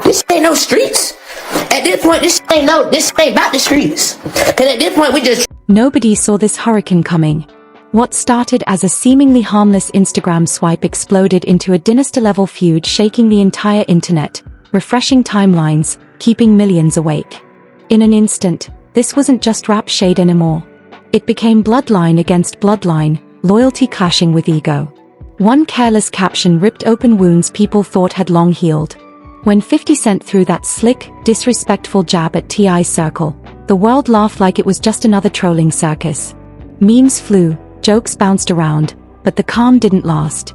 This ain't no streets. At this point, this ain't about the streets. Cause at this point, we just... Nobody saw this hurricane coming. What started as a seemingly harmless Instagram swipe exploded into a dynasty-level feud, shaking the entire internet, refreshing timelines, keeping millions awake. In an instant, this wasn't just rap shade anymore. It became bloodline against bloodline, loyalty clashing with ego. One careless caption ripped open wounds people thought had long healed. When 50 Cent threw that slick, disrespectful jab at T.I.'s circle, the world laughed like it was just another trolling circus. Memes flew, jokes bounced around, but the calm didn't last.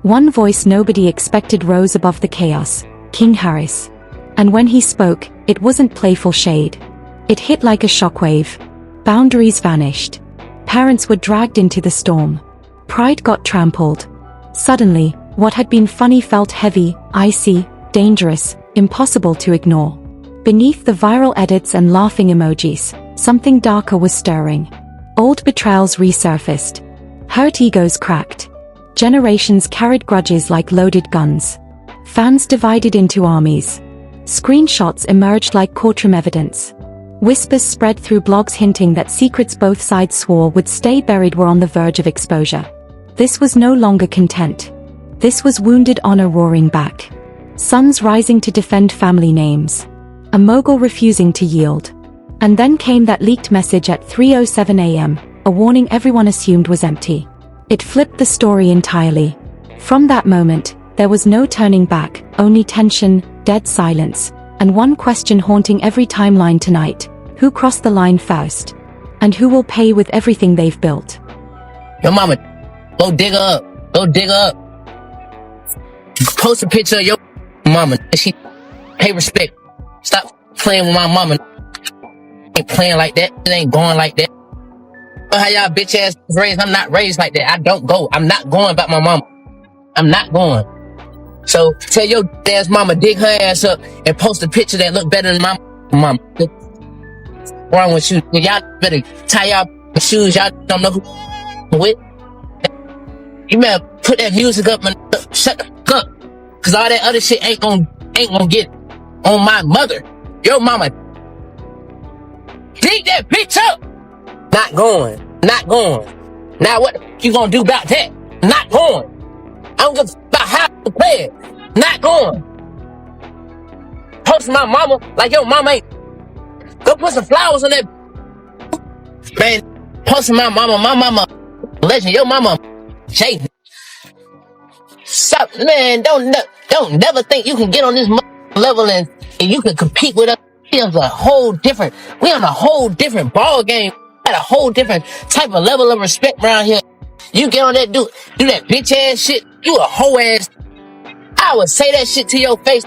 One voice nobody expected rose above the chaos: King Harris. And when he spoke, it wasn't playful shade. It hit like a shockwave. Boundaries vanished. Parents were dragged into the storm. Pride got trampled. Suddenly, what had been funny felt heavy, icy, dangerous, impossible to ignore. Beneath the viral edits and laughing emojis, something darker was stirring. Old betrayals resurfaced. Hurt egos cracked. Generations carried grudges like loaded guns. Fans divided into armies. Screenshots emerged like courtroom evidence. Whispers spread through blogs hinting that secrets both sides swore would stay buried were on the verge of exposure. This was no longer content. This was wounded honor roaring back. Sons rising to defend family names. A mogul refusing to yield. And then came that leaked message at 3:07 a.m., a warning everyone assumed was empty. It flipped the story entirely. From that moment, there was no turning back, only tension, dead silence, and one question haunting every timeline tonight: who crossed the line first? And who will pay with everything they've built? Your mama, go dig her up. Go dig her up. Post a picture of your mama. She pay respect. Stop playing with my mama. Ain't playing like that. It ain't going like that. How y'all bitch ass raised? I'm not raised like that. I don't go. I'm not going about my mama. I'm not going. So tell your ass mama dig her ass up and post a picture that look better than my mama. What's wrong with you? Y'all better tie y'all shoes. Y'all don't know who with. You better put that music up and shut the fuck up. Cause all that other shit ain't gonna get on my mother. Your mama. Dig that bitch up. Not going. Not going. Now what you gonna do about that? Not going. I don't give a about how to play it. Not going. Post my mama like your mama ain't. Go put some flowers on that. Man, posting my mama legend. Your mama Jay. Stop, man. Don't never think you can get on this level and you can compete with us. We on a whole different ball game. At a whole different type of level of respect around here. You get on that do that bitch ass shit. You a hoe ass. I would say that shit to your face.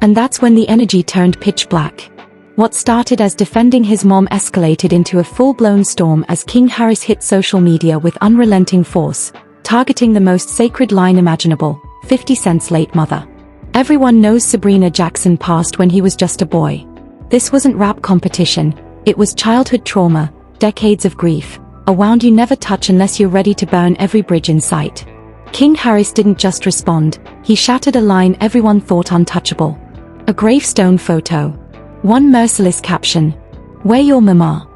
And that's when the energy turned pitch black. What started as defending his mom escalated into a full-blown storm as King Harris hit social media with unrelenting force, targeting the most sacred line imaginable: 50 Cent's late mother. Everyone knows Sabrina Jackson passed when he was just a boy. This wasn't rap competition. It was childhood trauma, decades of grief, a wound you never touch unless you're ready to burn every bridge in sight. King Harris didn't just respond, he shattered a line everyone thought untouchable. A gravestone photo. One merciless caption: "Where your mama?"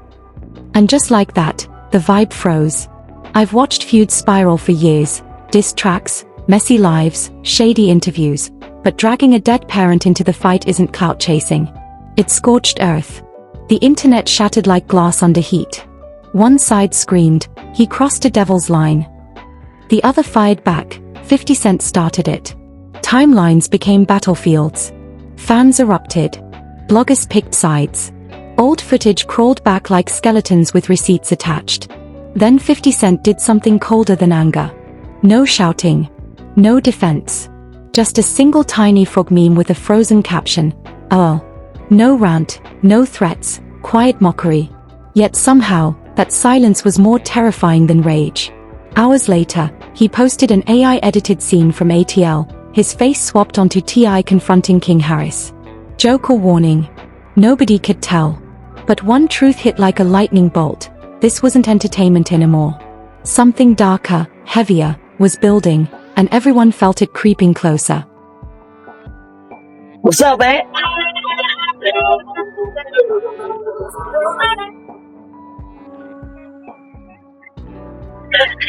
And just like that, the vibe froze. I've watched feuds spiral for years, diss tracks, messy lives, shady interviews, but dragging a dead parent into the fight isn't clout chasing. It's scorched earth. The internet shattered like glass under heat. One side screamed, "He crossed a devil's line." The other fired back, 50 Cent started it. Timelines became battlefields. Fans erupted. Bloggers picked sides. Old footage crawled back like skeletons with receipts attached. Then 50 Cent did something colder than anger. No shouting. No defense. Just a single tiny frog meme with a frozen caption: "Oh." No rant, no threats, quiet mockery. Yet somehow, that silence was more terrifying than rage. Hours later, he posted an AI-edited scene from ATL, his face swapped onto T.I. confronting King Harris. Joke or warning? Nobody could tell. But one truth hit like a lightning bolt: this wasn't entertainment anymore. Something darker, heavier, was building, and everyone felt it creeping closer. What's up, man?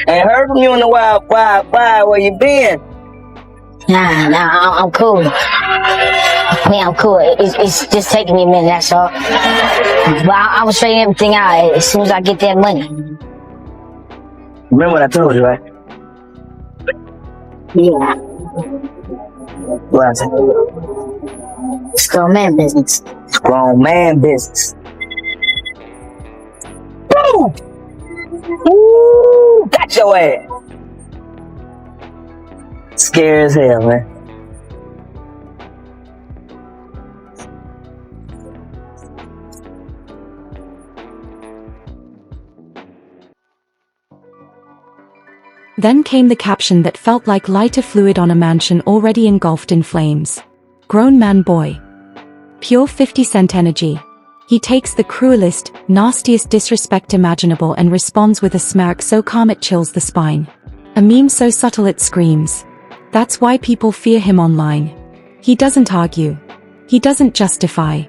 Ain't heard from you in a while. Where you been? Nah, I'm cool. Yeah, I'm cool. It's just taking me a minute, that's all. But I'm gonna straighten everything out as soon as I get that money. Remember what I told you, right? Yeah. What I said? It's grown man business. It's grown man business. Boom! Ooh, got your ass. Scary as hell, man. Then came the caption that felt like lighter fluid on a mansion already engulfed in flames. Grown man boy. Pure 50 Cent energy. He takes the cruelest, nastiest disrespect imaginable and responds with a smirk so calm it chills the spine. A meme so subtle it screams. That's why people fear him online. He doesn't argue. He doesn't justify.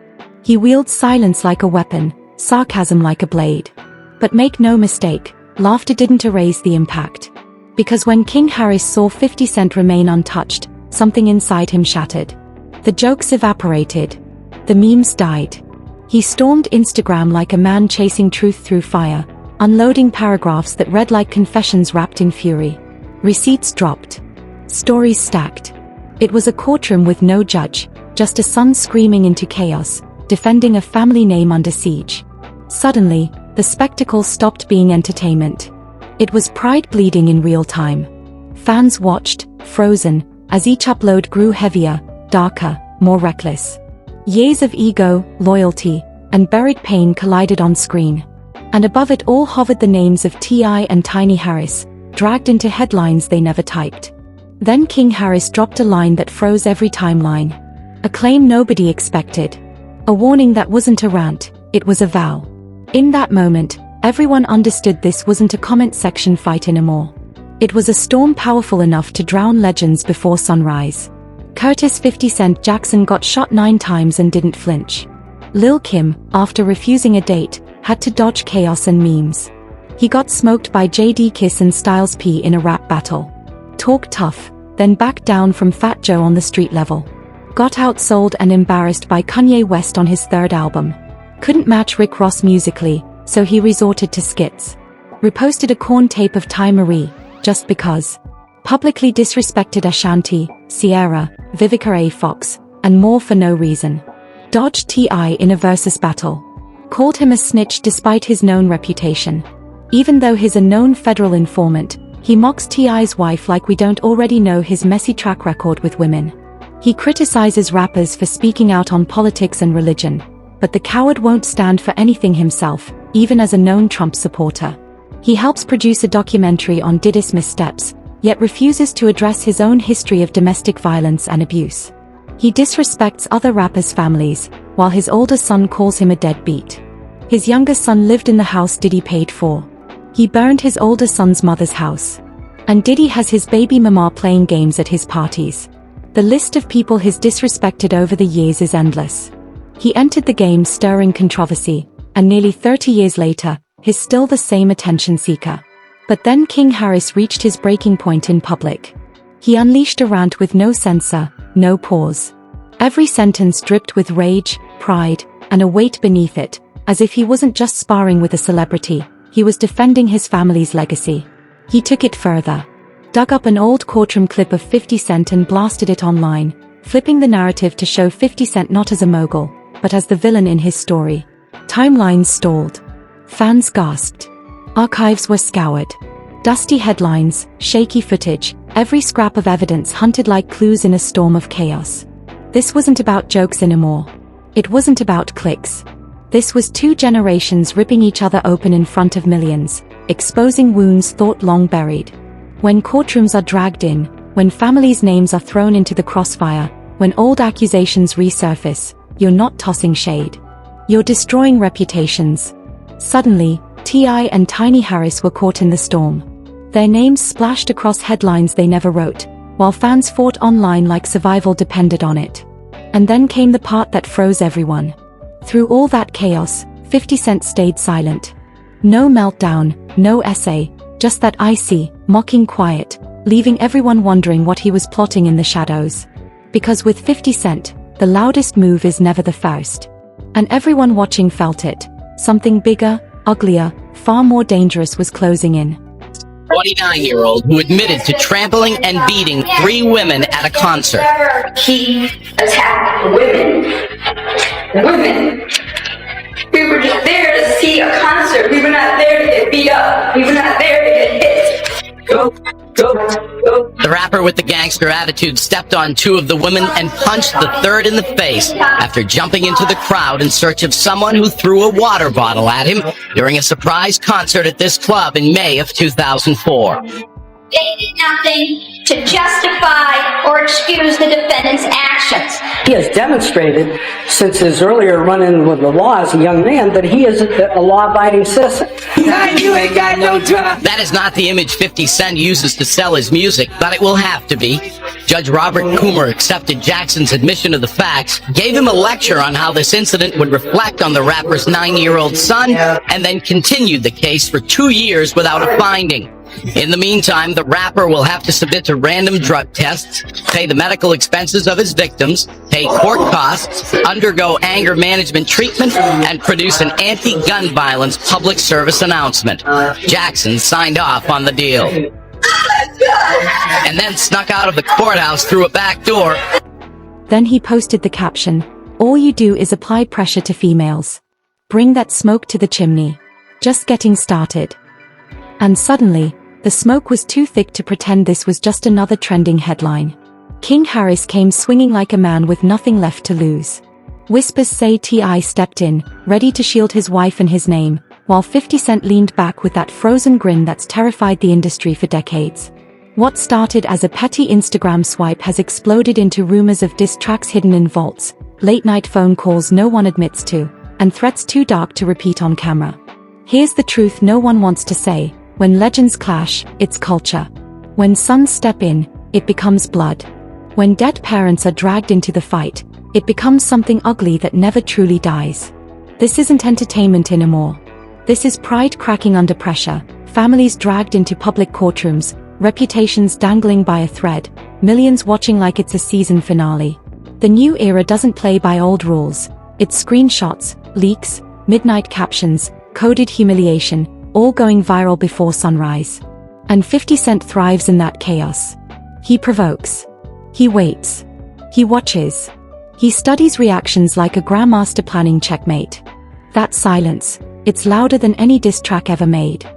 He wields silence like a weapon, sarcasm like a blade. But make no mistake, laughter didn't erase the impact. Because when King Harris saw 50 Cent remain untouched, something inside him shattered. The jokes evaporated. The memes died. He stormed Instagram like a man chasing truth through fire, unloading paragraphs that read like confessions wrapped in fury. Receipts dropped. Stories stacked. It was a courtroom with no judge, just a son screaming into chaos, defending a family name under siege. Suddenly, the spectacle stopped being entertainment. It was pride bleeding in real time. Fans watched, frozen, as each upload grew heavier, darker, more reckless. Years of ego, loyalty, and buried pain collided on screen. And above it all hovered the names of T.I. and Tiny Harris, dragged into headlines they never typed. Then King Harris dropped a line that froze every timeline. A claim nobody expected. A warning that wasn't a rant, it was a vow. In that moment, everyone understood this wasn't a comment section fight anymore. It was a storm powerful enough to drown legends before sunrise. Curtis 50 Cent Jackson got shot 9 times and didn't flinch. Lil Kim, after refusing a date, had to dodge chaos and memes. He got smoked by JD Kiss and Styles P in a rap battle. Talk tough, then backed down from Fat Joe on the street level. Got outsold and embarrassed by Kanye West on his 3rd album. Couldn't match Rick Ross musically, so he resorted to skits. Reposted a corn tape of Ty Marie, just because. Publicly disrespected Ashanti, Sierra, Vivica A. Fox, and more for no reason. Dodged T.I. in a versus battle. Called him a snitch despite his known reputation. Even though he's a known federal informant, he mocks T.I.'s wife like we don't already know his messy track record with women. He criticizes rappers for speaking out on politics and religion, but the coward won't stand for anything himself, even as a known Trump supporter. He helps produce a documentary on Diddy's missteps, yet refuses to address his own history of domestic violence and abuse. He disrespects other rappers' families, while his older son calls him a deadbeat. His younger son lived in the house Diddy paid for. He burned his older son's mother's house. And Diddy has his baby mama playing games at his parties. The list of people he's disrespected over the years is endless. He entered the game stirring controversy, and nearly 30 years later, he's still the same attention seeker. But then King Harris reached his breaking point in public. He unleashed a rant with no censor, no pause. Every sentence dripped with rage, pride, and a weight beneath it, as if he wasn't just sparring with a celebrity, he was defending his family's legacy. He took it further. Dug up an old courtroom clip of 50 Cent and blasted it online, flipping the narrative to show 50 Cent not as a mogul, but as the villain in his story. Timelines stalled. Fans gasped. Archives were scoured. Dusty headlines, shaky footage, every scrap of evidence hunted like clues in a storm of chaos. This wasn't about jokes anymore. It wasn't about clicks. This was 2 generations ripping each other open in front of millions, exposing wounds thought long buried. When courtrooms are dragged in, when families' names are thrown into the crossfire, when old accusations resurface, you're not tossing shade. You're destroying reputations. Suddenly, T.I. and Tiny Harris were caught in the storm. Their names splashed across headlines they never wrote, while fans fought online like survival depended on it. And then came the part that froze everyone. Through all that chaos, 50 Cent stayed silent. No meltdown, no essay, just that icy, mocking quiet, leaving everyone wondering what he was plotting in the shadows. Because with 50 Cent, the loudest move is never the first. And everyone watching felt it. Something bigger, uglier, far more dangerous was closing in. 29-year-old who admitted to trampling and beating 3 women at a concert. He attacked women. Women. We were just there to see a concert. We were not there to get beat up. We were not there to get hit. Go. The rapper with the gangster attitude stepped on 2 of the women and punched the 3rd in the face after jumping into the crowd in search of someone who threw a water bottle at him during a surprise concert at this club in May of 2004. They did nothing to justify or excuse the defendant's actions. He has demonstrated since his earlier run-in with the law as a young man that he is a law-abiding citizen. You ain't got no job. That is not the image 50 Cent uses to sell his music, but it will have to be. Judge Robert Coomer accepted Jackson's admission of the facts, gave him a lecture on how this incident would reflect on the rapper's 9-year-old son, and then continued the case for 2 years without a finding. In the meantime, the rapper will have to submit to random drug tests, pay the medical expenses of his victims, pay court costs, undergo anger management treatment, and produce an anti-gun violence public service announcement. Jackson signed off on the deal. And then snuck out of the courthouse through a back door. Then he posted the caption, "All you do is apply pressure to females. Bring that smoke to the chimney. Just getting started." And suddenly, the smoke was too thick to pretend this was just another trending headline. King Harris came swinging like a man with nothing left to lose. Whispers say T.I. stepped in, ready to shield his wife and his name, while 50 Cent leaned back with that frozen grin that's terrified the industry for decades. What started as a petty Instagram swipe has exploded into rumors of diss tracks hidden in vaults, late-night phone calls no one admits to, and threats too dark to repeat on camera. Here's the truth no one wants to say: when legends clash, it's culture. When sons step in, it becomes blood. When dead parents are dragged into the fight, it becomes something ugly that never truly dies. This isn't entertainment anymore. This is pride cracking under pressure, families dragged into public courtrooms, reputations dangling by a thread, millions watching like it's a season finale. The new era doesn't play by old rules. It's screenshots, leaks, midnight captions, coded humiliation, all going viral before sunrise. And 50 Cent thrives in that chaos. He provokes. He waits. He watches. He studies reactions like a grandmaster planning checkmate. That silence, it's louder than any diss track ever made.